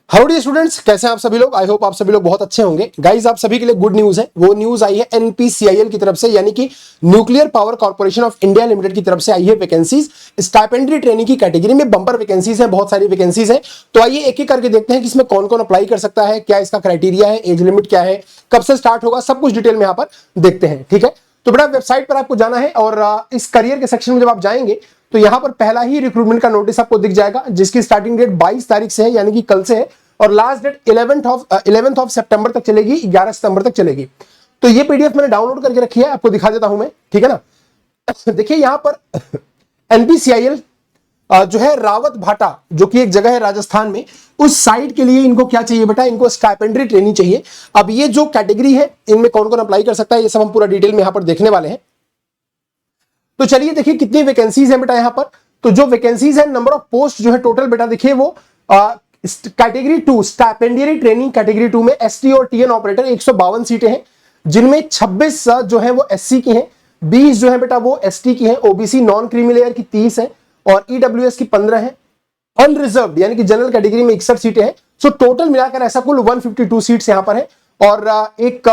Hello dear students, कैसे हैं आप सभी लोग। आई होप आप सभी लोग बहुत अच्छे होंगे। गाइस, आप सभी के लिए गुड न्यूज है। वो न्यूज आई है एनपीसीआईएल की तरफ से, यानी कि nuclear power corporation of India limited की तरफ से आई है वैकेंसीज। स्टाइपेंडरी ट्रेनिंग की कैटेगरी में बंपर वैकेंसीज है, बहुत सारी वैकेंसीज है। तो आइए एक एक करके देखते हैं कि इसमें कौन कौन अप्लाई कर सकता है, क्या इसका क्राइटेरिया है, एज लिमिट क्या है, कब से स्टार्ट होगा, सब कुछ डिटेल में यहाँ पर देखते हैं। ठीक है, तो बेटा वेबसाइट पर आपको जाना है और इस करियर के सेक्शन में जब आप जाएंगे तो यहाँ पर पहला ही रिक्रूटमेंट का नोटिस आपको दिख जाएगा, जिसकी स्टार्टिंग डेट 22 तारीख से है, यानी कि कल से है, और लास्ट डेट 11th ऑफ सितंबर तक चलेगी, 11 सितंबर तक चलेगी। तो ये पीडीएफ मैंने डाउनलोड करके रखी है, आपको दिखा देता हूं मैं। ठीक है ना। देखिए यहां पर एनपीसीआईएल जो है रावत भाटा, जो कि एक जगह है राजस्थान में, उस साइट के लिए इनको क्या चाहिए बेटा, इनको स्टाइपेंडरी ट्रेनिंग चाहिए। अब ये जो कैटेगरी है, इनमें कौन कौन अप्लाई कर सकता है, ये सब हम पूरा डिटेल में यहां पर देखने वाले हैं। तो चलिए देखिए कितनी वैकेंसीज है बेटा यहां पर। तो जो वैकेंसीज है, नंबर ऑफ पोस्ट जो है टोटल बेटा देखिए वो कैटेगरी 2 स्टाइपेंडियरी ट्रेनिंग कैटेगरी 2 में एसटी और टीएन ऑपरेटर 152 सीटें हैं, जिनमें 26 जो है वो एससी की हैं, 20 जो है बेटा वो एसटी की हैं, ओबीसी नॉन क्रीमी लेयर की 30 है और ईडब्ल्यूएस की 15 है, अनरिजर्व्ड यानी कि जनरल कैटेगरी में 61 सीटें हैं। सो टोटल मिलाकर ऐसा कुल 152 सीट्स यहां पर है, और एक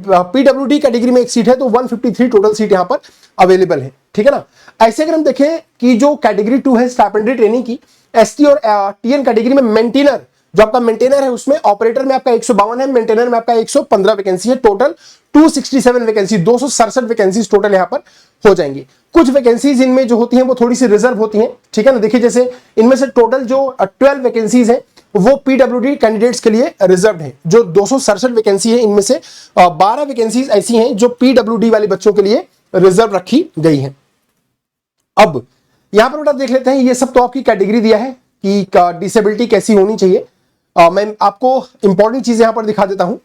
पीडब्ल्यूडी कैटेगरी में एक सीट है, तो 153 टोटल सीट यहां पर अवेलेबल है। ठीक है ना। ऐसे अगर हम देखें कि जो कैटेगरी 2 है स्टाइपेंडरी ट्रेनिंग की, एसटी और टीएन कैटेगरी में मेंटेनर, जो आपका मेंटेनर है उसमें ऑपरेटर में आपका 152 है, मेंटेनर में आपका 115 वैकेंसी है, टोटल 267 वैकेंसी, 267 वैकेंसी टोटल यहां पर हो जाएंगी। कुछ वैकेंसीज इनमें जो होती हैं वो थोड़ी सी रिजर्व होती हैं। ठीक है ना। देखिए जैसे इनमें से टोटल जो 12 वैकेंसीज है वो पीडब्ल्यूडी कैंडिडेट्स के लिए रिजर्व है। जो 267 वैकेंसी है इनमें से 12 वैकेंसीज ऐसी हैं जो पीडब्ल्यूडी वाले बच्चों के लिए रिजर्व रखी गई हैं। अब यहां पर बेटा देख लेते हैं, ये सब तो आपकी कैटेगरी दिया है कि डिसेबिलिटी कैसी होनी चाहिए। मैं आपको इंपॉर्टेंट चीज यहां पर दिखा देता हूं।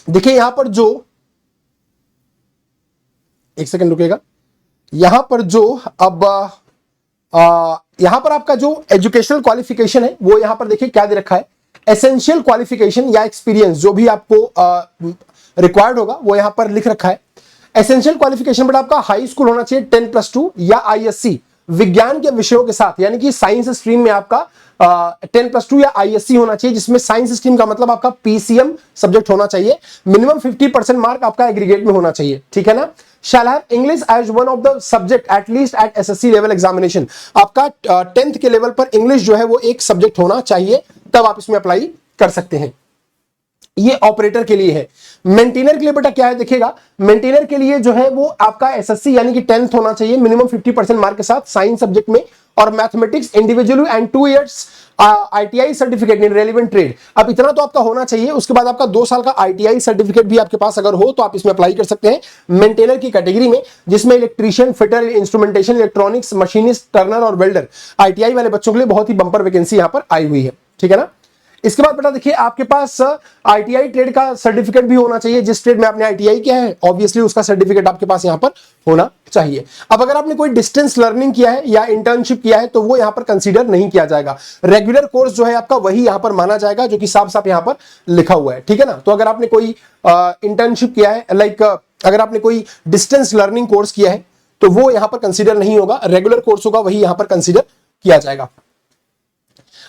देखिए यहां पर जो, एक सेकंड रुकेगा, यहां पर जो अब यहां पर आपका जो एजुकेशनल क्वालिफिकेशन है वो यहां पर देखिए क्या दे रखा है, एसेंशियल क्वालिफिकेशन या एक्सपीरियंस जो भी आपको रिक्वायर्ड होगा वो यहां पर लिख रखा है। एसेंशियल क्वालिफिकेशन बट आपका हाई स्कूल होना चाहिए 10+2 या आईएससी विज्ञान के विषयों के साथ, यानी कि साइंस स्ट्रीम में आपका 10+2 या आईएससी होना चाहिए, जिसमें साइंस स्ट्रीम का मतलब आपका पीसीएम सब्जेक्ट होना चाहिए। मिनिमम 50% मार्क आपका एग्रीगेट में होना चाहिए। ठीक है ना। Shall have English as one of the subject at least at SSC level examination, आपका 10th के लेवल पर इंग्लिश जो है वो एक सब्जेक्ट होना चाहिए, तब आप इसमें अप्लाई कर सकते हैं। ये ऑपरेटर के लिए है। मेंटेनर के लिए बेटा क्या है देखिएगा, मेंटेनर के लिए जो है वो आपका एसएससी यानी कि 10th होना चाहिए मिनिमम 50% मार्क के साथ साइंस सब्जेक्ट में, और mathematics individual and 2 years ITI certificate in relevant trade. अब इतना तो आपका होना चाहिए। उसके बाद आपका 2 साल का आईटीआई सर्टिफिकेट भी आपके पास अगर हो तो आप इसमें अप्लाई कर सकते हैं मेंटेनर की कैटेगरी में, जिसमें electrician, fitter, instrumentation, electronics, machinist, Turner और वेल्डर आईटीआई वाले बच्चों के लिए बहुत ही बंपर वैकेंसी यहां पर आई हुई है। ठीक है ना। इसके बाद बेटा देखिए आपके पास आईटीआई ट्रेड का सर्टिफिकेट भी होना चाहिए। जिस ट्रेड में आपने आईटीआई किया है ऑब्वियसली उसका सर्टिफिकेट आपके पास यहां पर होना चाहिए। अब अगर आपने कोई डिस्टेंस लर्निंग किया है या इंटर्नशिप किया है तो वो यहां पर कंसीडर नहीं किया जाएगा। रेगुलर कोर्स जो है आपका वही यहां पर माना जाएगा, जो कि साफ साफ यहां पर लिखा हुआ है। ठीक है ना। तो अगर आपने कोई इंटर्नशिप किया है, लाइक अगर आपने कोई डिस्टेंस लर्निंग कोर्स किया है तो वो यहां पर कंसीडर नहीं होगा। रेगुलर कोर्स होगा वही यहां पर कंसीडर किया जाएगा।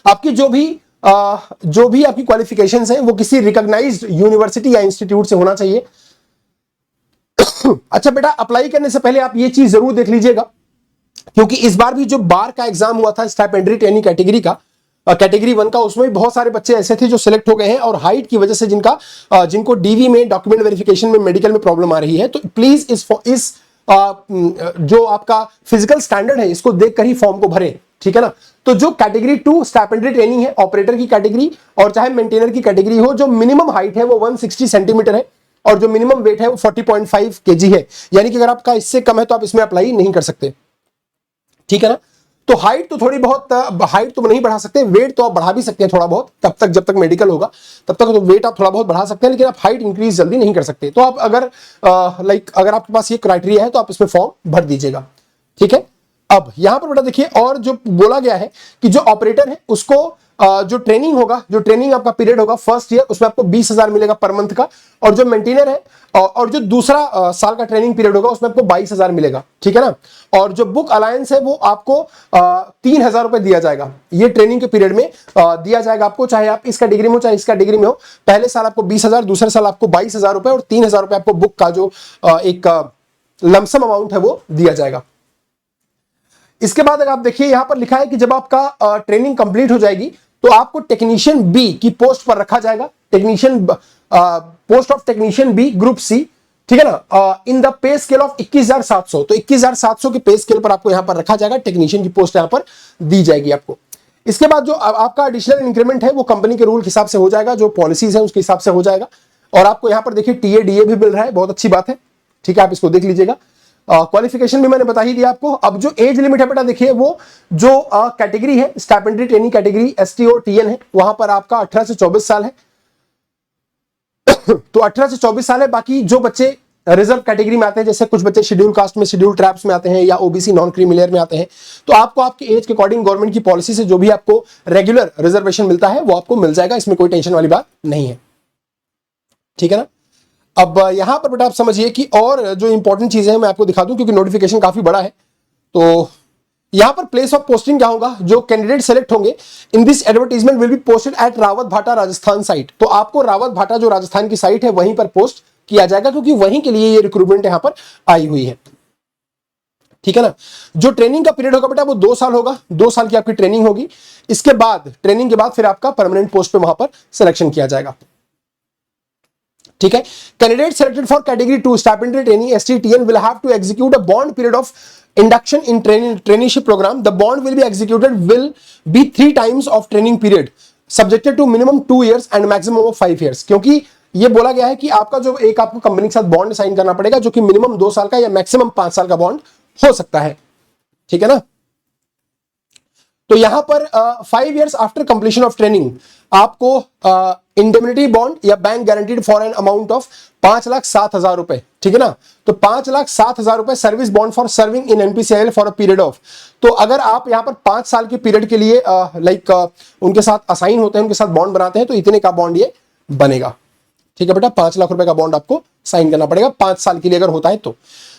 आपकी जो भी आपकी क्वालिफिकेशंस हैं वो किसी रिकॉग्नाइज्ड यूनिवर्सिटी या इंस्टीट्यूट से होना चाहिए। अच्छा बेटा, अप्लाई करने से पहले आप ये चीज जरूर देख लीजिएगा, क्योंकि इस बार भी जो बार का एग्जाम हुआ था स्टाइपेंडरी ट्रेनिंग कैटेगरी का, कैटेगरी 1 का, उसमें भी बहुत सारे बच्चे ऐसे थे जो सिलेक्ट हो गए हैं, और हाइट की वजह से जिनको डीवी में, डॉक्यूमेंट वेरिफिकेशन में, मेडिकल में प्रॉब्लम आ रही है, तो प्लीज इस जो आपका फिजिकल स्टैंडर्ड है इसको देखकर ही फॉर्म को भरें। ठीक है ना। तो जो कैटेगरी 2 स्टाइपेंडरी ट्रेनिंग है, ऑपरेटर की कैटेगरी और चाहे मेंटेनर की कैटेगरी हो, जो मिनिमम हाइट है वो 160 सेंटीमीटर है और जो मिनिमम वेट है वो 40.5 kg है, यानी कि अगर आपका इससे कम है तो आप इसमें अप्लाई नहीं कर सकते। ठीक है ना। तो हाइट तो थोड़ी बहुत, हाइट तो नहीं बढ़ा सकते, वेट तो आप बढ़ा भी सकते हैं थोड़ा बहुत, तब तक जब तक मेडिकल होगा तब तक तो वेट आप थोड़ा बहुत बढ़ा सकते हैं, लेकिन आप हाइट इंक्रीज जल्दी नहीं कर सकते। तो आप अगर अगर आपके पास ये क्राइटेरिया है तो आप इसमें फॉर्म भर दीजिएगा। ठीक है। अब यहां पर बेटा देखिए, और जो बोला गया है कि जो ऑपरेटर है उसको जो ट्रेनिंग होगा, जो ट्रेनिंग आपका पीरियड होगा फर्स्ट ईयर, उसमें आपको 20,000 मिलेगा पर मंथ का, और जो मेंटेनर है और जो दूसरा साल का ट्रेनिंग पीरियड होगा उसमें आपको 22,000 मिलेगा, ठीक है ना। और जो बुक अलायंस है वो आपको 3,000 रुपए दिया जाएगा, ये ट्रेनिंग के पीरियड में दिया जाएगा आपको, चाहे आप इस कैटेगरी में हो चाहे इस कैटेगरी में हो। पहले साल आपको 20,000, दूसरे साल आपको 22,000 रुपए, और 3,000 रुपए आपको बुक का जो एक लमसम अमाउंट है वो दिया जाएगा। इसके बाद अगर आप देखिए यहां पर लिखा है कि जब आपका ट्रेनिंग कंप्लीट हो जाएगी तो आपको टेक्नीशियन बी की पोस्ट पर रखा जाएगा, technician post of technician B group C, ठीक है ना, in the pay scale of 21,700। तो 21,700 के पे स्केल पर आपको यहां पर रखा जाएगा, टेक्नीशियन की पोस्ट यहां पर दी जाएगी आपको। इसके बाद जो आपका एडिशनल इंक्रीमेंट है वो कंपनी के रूल के हिसाब से हो जाएगा, जो पॉलिसीज है उसके हिसाब से हो जाएगा। और आपको यहां पर देखिए टीए डीए भी मिल रहा है, बहुत अच्छी बात है, ठीक है, आप इसको देख लीजिएगा। क्वालिफिकेशन भी मैंने बता ही दिया आपको। अब जो एज लिमिट है बेटा देखिए, वो जो कैटेगरी है स्टाइपेंडरी ट्रेनिंग कैटेगरी एसटी और टीएन है, वहां पर आपका 18 से 24 साल है। तो 18 से 24 साल है। बाकी जो बच्चे रिजर्व कैटेगरी में आते हैं, जैसे कुछ बच्चे शेड्यूल कास्ट में, शेड्यूल ट्राइब्स में आते हैं, या ओबीसी नॉन क्रीमी में आते हैं, तो आपको आपके एज के अकॉर्डिंग गवर्नमेंट की पॉलिसी से जो भी आपको रेगुलर रिजर्वेशन मिलता है वो आपको मिल जाएगा, इसमें कोई टेंशन वाली बात नहीं है, ठीक है ना। अब यहां पर बेटा आप समझिए कि और जो इंपॉर्टेंट चीजें हैं मैं आपको दिखा दूं, क्योंकि नोटिफिकेशन काफी बड़ा है। तो यहां पर प्लेस ऑफ पोस्टिंग क्या होगा, जो कैंडिडेट सेलेक्ट होंगे in this advertisement will be posted at Rawat भाटा राजस्थान साइट। तो आपको रावत भाटा जो राजस्थान की साइट है वहीं पर पोस्ट किया जाएगा, क्योंकि वहीं के लिए ये रिक्रूटमेंट यहां पर आई हुई है, ठीक है ना। जो ट्रेनिंग का पीरियड होगा बेटा वो 2 साल होगा, 2 साल की आपकी ट्रेनिंग होगी। इसके बाद ट्रेनिंग के बाद फिर आपका परमानेंट पोस्ट पे वहां पर सिलेक्शन किया जाएगा, ठीक है। Candidate selected for category 2 stipendiary training STTN will have to execute a bond period of induction in traineeship program. The bond will be executed will be 3 times of training period subjected to minimum 2 years and maximum of 5 years। क्योंकि ये बोला गया है कि आपका जो एक आपको कंपनी के साथ बॉन्ड साइन करना पड़ेगा, जो कि मिनिमम 2 साल का या मैक्सिमम 5 साल का बॉन्ड हो सकता है, ठीक है ना। तो यहां पर 5 years after completion of training आपको इंडेमनिटी बॉन्ड या bank guaranteed for an amount of 5,07,000 रुपए, ठीक है ना। तो 5,07,000 रुपए service bond for serving in NPCIL for a period of. तो अगर आप यहां पर 5 साल के पीरियड के लिए उनके साथ असाइन होते हैं, उनके साथ बॉन्ड बनाते हैं, तो इतने का बॉन्ड ये बनेगा, ठीक है बेटा। 5 लाख रुपए का बॉन्ड आपको साइन करना पड़ेगा 5 साल के लिए अगर होता है तो।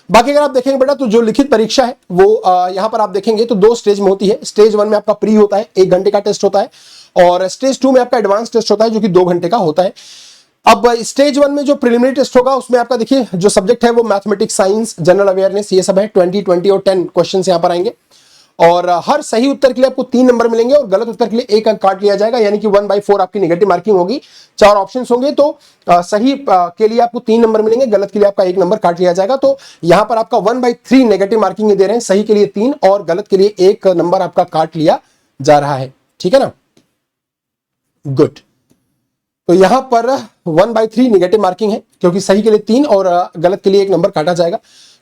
बाकी अगर आप देखेंगे बेटा तो जो लिखित परीक्षा है वो यहां पर आप देखेंगे तो 2 स्टेज में होती है। स्टेज 1 में आपका प्री होता है, 1 घंटे का टेस्ट होता है, और स्टेज 2 में आपका एडवांस टेस्ट होता है जो कि 2 घंटे का होता है। अब स्टेज 1 में जो प्रिलिमिनरी टेस्ट होगा उसमें आपका देखिए जो सब्जेक्ट है वो मैथमेटिक्स, साइंस, जनरल अवेयरनेस, ये सब है। 20, 20 और 10 क्वेश्चन यहां पर आएंगे, और हर सही उत्तर के लिए आपको 3 नंबर मिलेंगे, और गलत उत्तर के लिए 1 अंक काट लिया जाएगा, यानी कि 1/4 आपकी नेगेटिव मार्किंग होगी। 4 ऑप्शंस होंगे, तो सही के लिए आपको 3 नंबर मिलेंगे, गलत के लिए आपका 1 नंबर काट लिया जाएगा। तो यहां पर आपका 1/3 नेगेटिव मार्किंग दे रहे हैं, सही के लिए 3 और गलत के लिए 1 नंबर आपका काट लिया जा रहा है, ठीक है ना। गुड। तो यहां पर 1/3 नेगेटिव मार्किंग है, क्योंकि सही के लिए 3 और गलत के लिए 1 नंबर काटा जाएगा।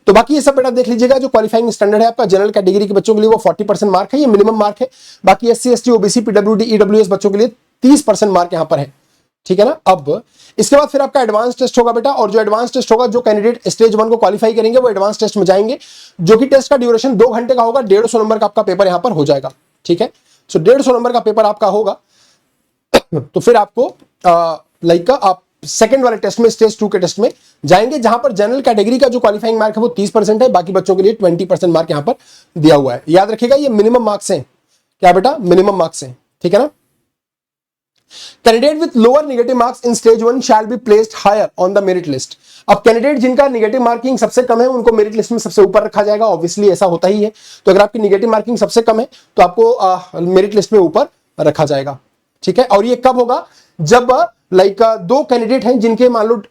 तो बाकी ये सब बेटा देख लीजिएगा। जो क्वालिफाइंग स्टैंडर्ड है आपका जनरल कैटेगरी के बच्चों के लिए वो 40% मार्क है, ये मिनिमम मार्क है। बाकी SC, ST, OBC, PWD, EWS बच्चों के लिए 30% मार्क यहां पर है, ठीक है ना। अब इसके बाद फिर आपका एडवांस टेस्ट होगा बेटा, और जो एडवांस टेस्ट होगा, जो कैंडिडेट स्टेज 1 को क्वालिफाई करेंगे वो एडवांस टेस्ट में जाएंगे, जो कि टेस्ट का ड्यूरेशन 2 घंटे का होगा। 150 नंबर का आपका पेपर यहां पर हो जाएगा, ठीक है। सो 150 नंबर का पेपर आपका होगा। तो फिर आपको आप सेकंड वाले टेस्ट में, स्टेज 2 के टेस्ट में जाएंगे, जहां पर जनरल कैटेगरी का जो क्वालिफाइंग मार्क है वो 30% है, बाकी बच्चों के लिए 20% मार्क यहां पर दिया हुआ है। याद रखिएगा ये मिनिमम मार्क्स हैं, क्या बेटा, मिनिमम मार्क्स हैं, ठीक है ना। Candidate with lower negative marks in stage 1 shall be placed higher on the merit list. अब कैंडिडेट जिनका नेगेटिव मार्किंग सबसे कम है उनको मेरिट लिस्ट में सबसे ऊपर रखा जाएगा, ऑब्वियसली ऐसा होता ही है। तो अगर आपकी नेगेटिव मार्किंग सबसे कम है तो आपको मेरिट लिस्ट में ऊपर रखा जाएगा, ठीक है। और ये कब होगा, जब 2 कैंडिडेट हैं जिनके मान लो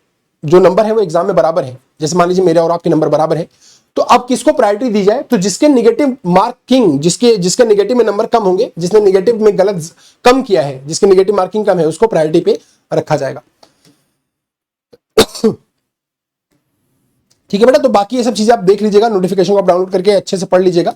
जो नंबर है वो एग्जाम में बराबर है, जैसे मान लीजिए मेरे और आपके नंबर बराबर है, तो अब किसको प्रायोरिटी दी जाए, तो जिसके नेगेटिव मार्किंग, जिसके नेगेटिव में नंबर कम होंगे, जिसने नेगेटिव में गलत कम किया है, जिसकी नेगेटिव मार्किंग कम है, उसको प्रायोरिटी पे रखा जाएगा, ठीक है बेटा। तो बाकी ये सब चीजें आप देख लीजिएगा, नोटिफिकेशन को आप डाउनलोड करके अच्छे से पढ़ लीजिएगा,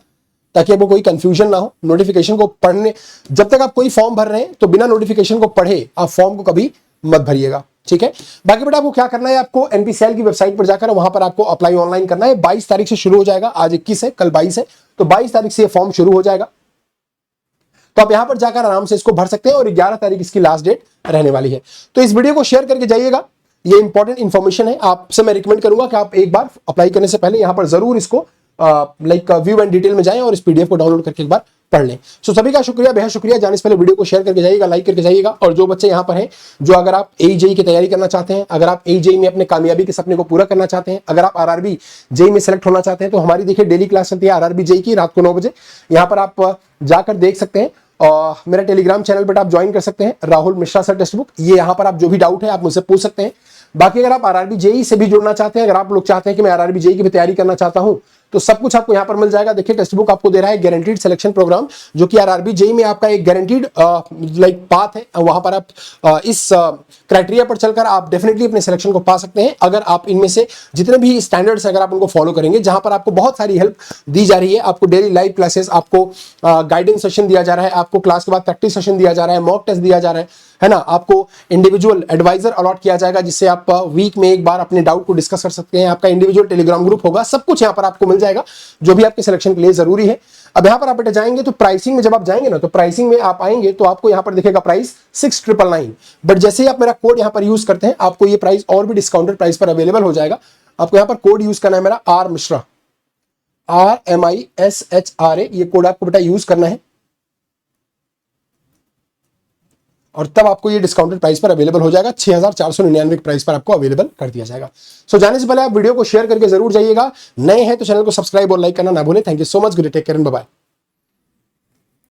ताकि आपको कोई कंफ्यूजन ना हो। नोटिफिकेशन को पढ़ने, जब तक आप कोई फॉर्म भर रहे हैं तो बिना नोटिफिकेशन को पढ़े आप फॉर्म को कभी मत भरिएगा, ठीक है। बाकी बेटा आपको क्या करना है, आपको एनपीसीआईएल की वेबसाइट पर जाकर वहां पर आपको अप्लाई ऑनलाइन करना है। 22 तारीख से शुरू हो जाएगा, आज 21 है, कल 22 है, तो 22 तारीख से ये फॉर्म शुरू हो जाएगा। तो आप यहां पर जाकर आराम से इसको भर सकते हैं और 11 तारीख इसकी लास्ट डेट रहने वाली है। तो इस वीडियो को शेयर करके जाइएगा, ये इंपॉर्टेंट इंफॉर्मेशन है। आपसे मैं रिकमेंड करूंगा कि आप एक बार अप्लाई करने से पहले यहां पर जरूर इसको व्यू एंड डिटेल में जाएं और इस पीडीएफ को डाउनलोड करके एक बार पढ़ लें। सो सभी का शुक्रिया, बेहद शुक्रिया। जाने से पहले वीडियो को शेयर करके जाइएगा, लाइक करके जाइएगा। और जो बच्चे यहाँ पर हैं, जो अगर आप AJE की तैयारी करना चाहते हैं, अगर आप AJE में अपने कामयाबी के सपने को पूरा करना चाहते हैं, अगर आप RRB JEE में सेलेक्ट होना चाहते हैं, तो हमारी देखिए डेली क्लास चलती है RRB JEE की रात को 9 बजे। यहाँ पर आप जाकर देख सकते हैं और मेरा टेलीग्राम चैनल पर आप ज्वाइन कर सकते हैं, Rahul Mishra sir text book. ये यहाँ पर आप जो भी डाउट है आप मुझसे पूछ सकते हैं। बाकी अगर आप RRB JEE से भी जुड़ना चाहते हैं, अगर आप लोग चाहते हैं कि मैं RRB JEE की भी तैयारी करना चाहता हूं, तो सब कुछ आपको यहां पर मिल जाएगा। देखिए टेक्स्ट बुक आपको दे रहा है गारंटीड सिलेक्शन प्रोग्राम, जो कि RRB JEE में आपका एक गारंटीड पाथ है। वहां पर आप इस क्राइटेरिया पर चलकर आप डेफिनेटली अपने सिलेक्शन को पा सकते हैं, अगर आप इनमें से जितने भी स्टैंडर्ड्स अगर आप उनको फॉलो करेंगे, जहां पर आपको बहुत सारी हेल्प दी जा रही है। आपको डेली लाइव क्लासेस, आपको गाइडेंस सेशन दिया जा रहा है, आपको क्लास के बाद प्रैक्टिस सेशन दिया जा रहा है, मॉक टेस्ट दिया जा रहा है ना। आपको इंडिविजुअल एडवाइजर अलॉट किया जाएगा, जिससे आप वीक में एक बार अपने डाउट को डिस्कस कर सकते हैं। आपका इंडिविजुअल टेलीग्राम ग्रुप होगा, सब कुछ यहाँ पर आपको मिल जाएगा जो भी आपके सिलेक्शन के लिए जरूरी है। अब यहाँ पर आप बेटा जाएंगे तो प्राइसिंग में जब आप जाएंगे ना, तो प्राइसिंग में आप आएंगे तो आपको यहाँ पर दिखेगा प्राइस 6999। बट जैसे ही आप मेरा कोड यहाँ पर यूज करते हैं, आपको ये प्राइस और भी डिस्काउंटेड प्राइस पर अवेलेबल हो जाएगा। आपको यहाँ पर कोड यूज करना है मेरा R मिश्रा, RMISHRA, ये कोड आपको बेटा यूज करना है और तब आपको ये डिस्काउंटेड प्राइस पर अवेलेबल हो जाएगा। 6499 के प्राइस पर आपको अवेलेबल कर दिया जाएगा। सो जाने से पहले आप वीडियो को शेयर करके जरूर जाइएगा। नए हैं तो चैनल को सब्सक्राइब और लाइक करना ना भूलें। Thank you so much, good day, take care and bye bye.